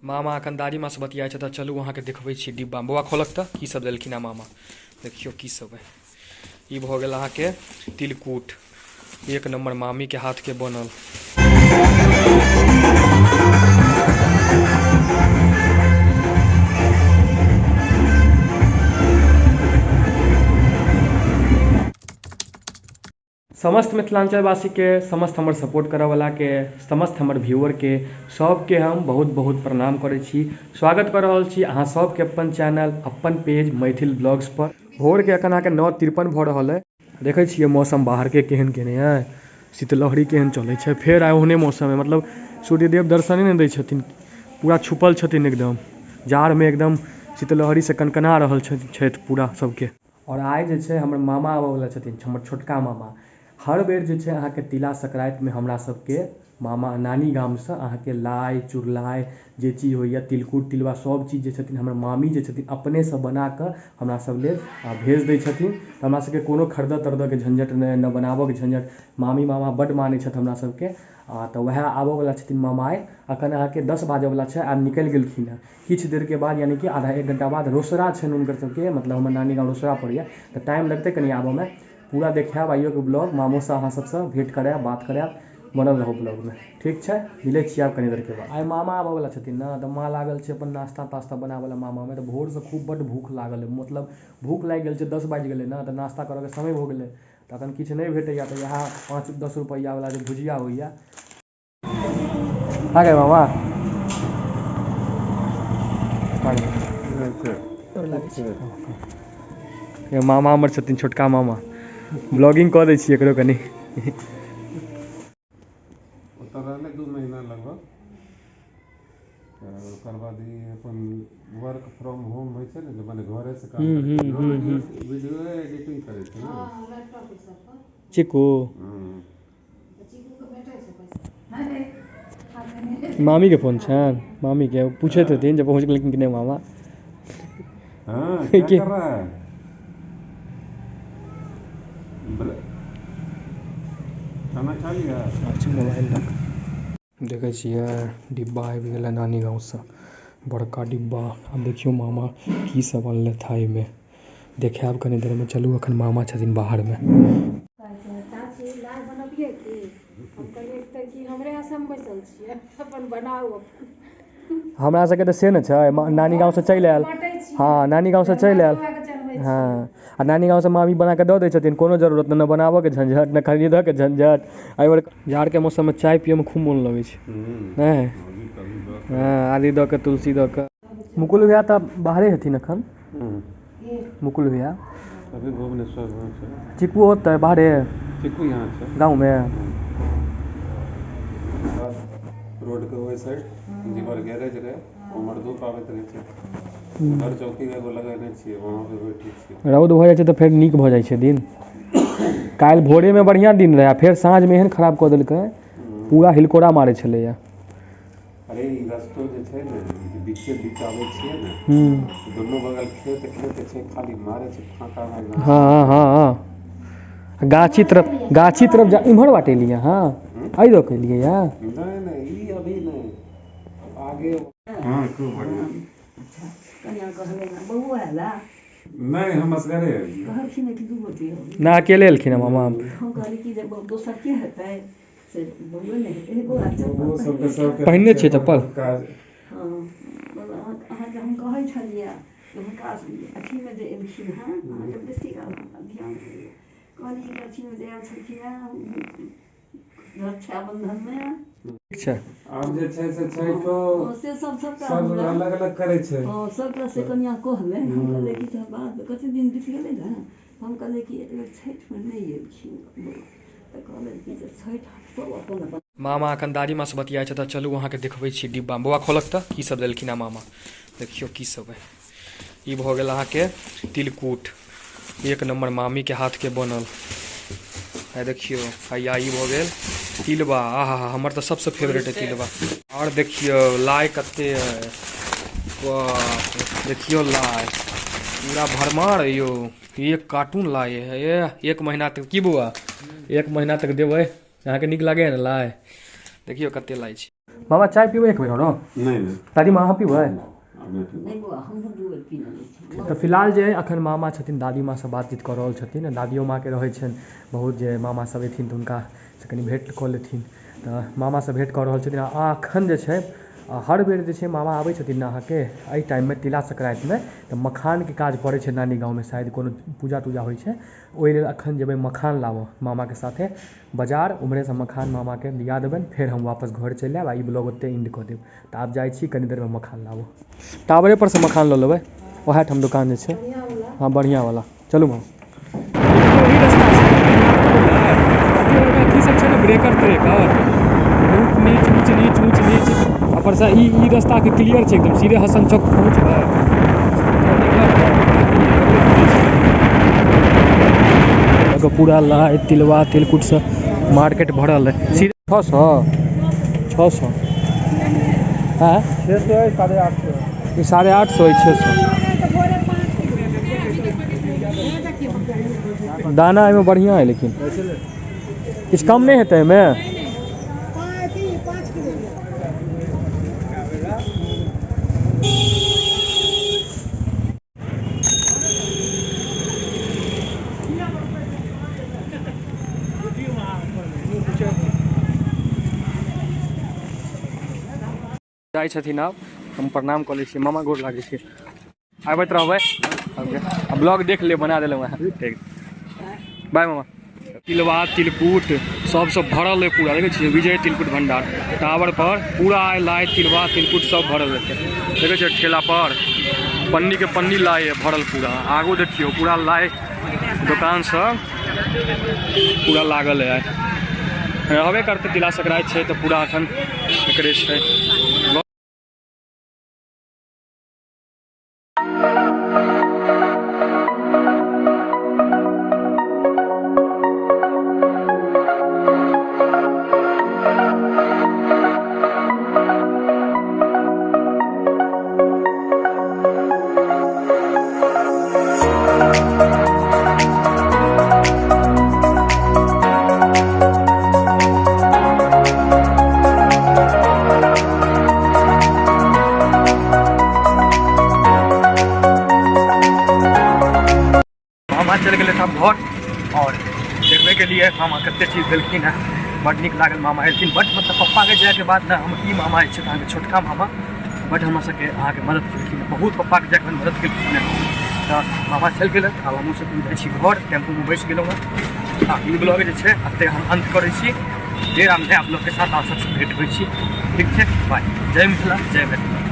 मामा अखन दादी माँ से बतियाइ छै, तऽ चलू अहाँके देखबै छी डिब्बा। बौआ खोलक तऽ की सब देलखिन हँ मामा, देखियो की सब है। ई भऽ गेल अहाँके तिलकुट, एक नंबर मामी के हाथ के बनल। समस्त मिथिलांचलवासी के, समस्त हमर सपोर्ट करऽ वाला के, समस्त हमर व्यूअर के सबके हम बहुत बहुत प्रणाम करै छी। स्वागत कर रहल छी अहाँ सबके अपन चैनल, अपन पेज मैथिल ब्लॉग्स पर। भोर के अखन अहाँके 9:53 भऽ रहल है। देखै छियै मौसम बाहर के केहन केने है, शीतलहरी केहन चलै छै। फेर आइ ओहने मौसम है, मतलब सूर्यदेव दर्शने नहीं दै छथिन, पूरा छुपल छथिन एकदम जाड़ में, एकदम शीतलहरी से कनकना रहल छथि पूरा सबके। और आइ जे छै हमर मामा आबऽ वाला छथिन, हमर छोटका मामा। हर बेर जे छै अहाँके तिला संक्रांति में हमरा सबके मामा नानी गाम से अहाँके लाइ चुरलाइ जे चीज होइए, तिलकुट तिलबा सब चीज जे छथिन हमर मामी जे छथिन अपने से बना कऽ हमरा सब लेल भेज दै छथिन। तऽ हमरा सबके कोनो खरीदऽ तरीदऽ के झंझट नहि, न बनाबऽ के झंझट। मामी मामा बड्ड मानै छथि हमरा सबके। तऽ वएह आबऽ वाला छथिन मामा आइ। अखन अहाँके 10 बाजऽ वाला छै, आब निकलि गेलखिन हँ। किछु देर के बाद यानी कि आधा एक घंटा बाद रोसड़ा छनि हुनकर सबके, मतलब हमर नानी गाँव रोसड़ा पड़ैया, तऽ टाइम लगतै कनि आबऽ में। पूरा देखायब आइयो के ब्लॉग, मामो से अहाँ सबसे भेंट करायब, बात करायब। बनल रहू ब्लॉग में, ठीक छै। मिलै छियै आब कनि देर के बाद। आइ मामा आबऽ वाला छथिन ना, तऽ माँ लागल छै अपन नाश्ता तास्ता बनाबऽ ला मामा में। तऽ भोर से खूब बड्ड भूख लागल है, मतलब भूख लागि गेल छै, 10 बाजि गेलै ना, तऽ नाश्ता करऽ के समय भऽ गेलै। तऽ अखन किछु नहि भेटैया, तऽ इएह 5-10 रुपैया वाला जे भुजिया होइया। आ गए मामा। मामा हमर छथिन, छोटका मामा। ब्लॉगिंग कऽ दै छियै एकरो कनि। ओतऽ रहलै 2 महीना लगभग, ओकर बाद ई अपन वर्क फ्रॉम होम होइ छै ने, जे माने घरे से काम करै छै, वीडियो एडिटिंग करै छै ना चिकू। मामी के फोन छनि, मामी के पूछैत हेथिन जे पहुँच गेलखिन कि नहीं मामा। हाँ क्या कर रहा है? खाना खा लिया? अच्छा मोबाइल रख। देखै छियै डिब्बा आबि गेलै नानी गाँव से, बड़का डिब्बा। अब देखियो मामा की सब अनलथि है एहिमे, देखायब कनि देर में। चलू अखन मामा छथिन बाहर में। हमरा सबके तऽ से ने छै, नानी गाँव से चलि आयल। हाँ नानी गाँव से चलि आयल। हाँ आ नानी गाँव से मामी बना के दऽ दै छथिन, कोनो जरूरत नहीं, न बनाबऽ के झंझट, न खरीदऽ के झंझट। एहि बेर जाड़ के मौसम में चाय पिये में खूब मन लगै छै, नहीं? हाँ आदी दऽ के, तुलसी दऽ के। मुकुल भैया तऽ बाहरे हेथिन अखन। मुकुल भैया अभी भुवनेश्वर में छै। चिकू होतै बाहरे, चिकू यहाँ छै गाँव में। रोड के ओहि साइड जीवर गैरेज रहे, उमहर धूप आबैत रहे छै। घर चौकी एगो लगेने छियै, वहाँ पे बैठे छियै। रौद भऽ जाइ छै तऽ फेर नीक भऽ जाइ छै दिन। काल्हि भोरे में बढ़िया दिन रहे, फेर साँझ में एहन खराब कऽ देलकै, पूरा हिलकोरा मारै छलैया। अरे ई रस्तो जे छै ने, बीचे बीच आबै छियै ने, दुनू बगल खेत छै, खाली मारै छै फाँका में। हाँ हाँ हाँ गाछी तरफ जा, इम्हर बाटे एलियै अहाँ, एहि दऽ के एलियै या? नहीं नहीं ई अभी नहीं, आगे। हाँ खूब बढ़िया। नहीं हम असगरे एलियै। ना अकेले एलखिन हैं मामा। पहिने छियै चप्पल। रक्षाबंधन में ठीक छै। आब जे छै से छठो सब अलग अलग करे छै। सब तरह से कनिया कहले, हम कहले कि त बात कते दिन बीत गेलै ने, हम कहले कि एक बेर छठ में नहीं एलखिन, तऽ कहले कि छठ सब अपन। मामा अखन दादी माँ से बतियाइ छै, तऽ चलू अहाँके देखबै छी डिब्बा। बौआ खोलक तऽ की सब देलखिन हँ मामा, देखियो की सब है। ई भऽ गेल अहाँके तिलकुट, एक नंबर मामी के हाथ के बनल है, देखियो। हैया ई भऽ गेल तिलबा, आहा हमर तऽ सबसे फेवरेट है तिलबा। और देखियो लाइ कते है, वाह देखियो लाइ पूरा भरमार है यो, एक कार्टून लाइ है ये। 1 महीना तक की बौआ, 1 महीना तक देबै। अहाँके नीक लागैए ने लाइ, देखियो कते लाइ छै। मामा चाय पीबै एक बेर और नहीं नहीं दादी माँ अहाँ पीबै अब नहीं पीबो। नहीं बुआ हम दू बेर पी लेबै छी तऽ फिलहाल जे अखन मामा छथिन दादी माँ से बातचीत कऽ रहल छथिन दादियो माँ के रहै छनि बहुत जे मामा सब एथिन तऽ हुनका से कनि भेँट कऽ लेथिन तऽ मामा से भेँट कऽ रहल छथिन आ एखन जे छै हर बेर जे छै मामा आबै छथिन ने अहाँके एहि टाइममे तिला संक्रान्तिमे तऽ मखानके काज पड़ै छै नानी गाँवमे शायद कोनो पूजा तूजा होइ छै ओहि लेल एखन जेबै मखान लाबऽ मामाके साथे बाजार उम्हरेसँ मखान मामाके दिया देबनि फेर हम वापस घर चलि आयब आ ई ब्लॉग ओतहि एंड कऽ देब तऽ आब जाइ छी कनि देरमे मखान लाबऽ टावरे पर से मखान लऽ लेबै ओएह ठाम दुकान जे छै हाँ बढ़िया वाला चलू मामा अथी सब छै ने ब्रेकर त्रेकर ऊँच नीच ऊँच नीच ऊपर से ई रास्ता के क्लियर छै एकदम सीधे हसन चौक पहुँचबै एगो पूरा लाइ तिलवा तिलकुट से मार्केट भरल है सीधे 600 है 600 है 850 ये 850 है 600 दाना एहिमे बढ़िया है लेकिन किछु कम नहीं हेतै एहिमे जाइ छथिन आब हम प्रणाम कऽ लै छियै मामा गोर लागै छियै आबैत रहबै ब्लॉग देख ले बना देलहुँ अहाँ ठीक बाय मामा तिलवा तिलकुट सबसँ भरल है पूरा देखै छियै विजय तिलकुट भंडार टावर पर पूरा लाइ तिलवा तिलकुट सब भरल है देखै छियै ठेला पर पन्नी के पन्नी लाइ है भरल पूरा आगू देखियौ पूरा लाइ दुकान सब पूरा लागल है रहबे करतै तिला संक्रांति छै तऽ पूरा एखन एकरे छै चल गए था घर और देखबे के लिए मामा कते चीज देलखिन है बड़ नीक लागल मामा एलखिन बट मतलब पप्पा के जाए के बाद ना हम ई मामा छै अहाँके छोटका मामा बट हमरा सबके अहाँके मदद केलखिन बहुत पप्पा के जाके मदद केलखिन तऽ मामा चल गेल आब हमहूँ सब जाइ छी घर टेम्पूमे बैस गेलहुँ हँ ई ब्लॉग जे छै एतहि हम अंत करै छी फेर हम नया ब्लॉग के साथ अहाँ सबसँ भेंट होइ छी ठीक छै बाय जय मिथिला जय मैथिली।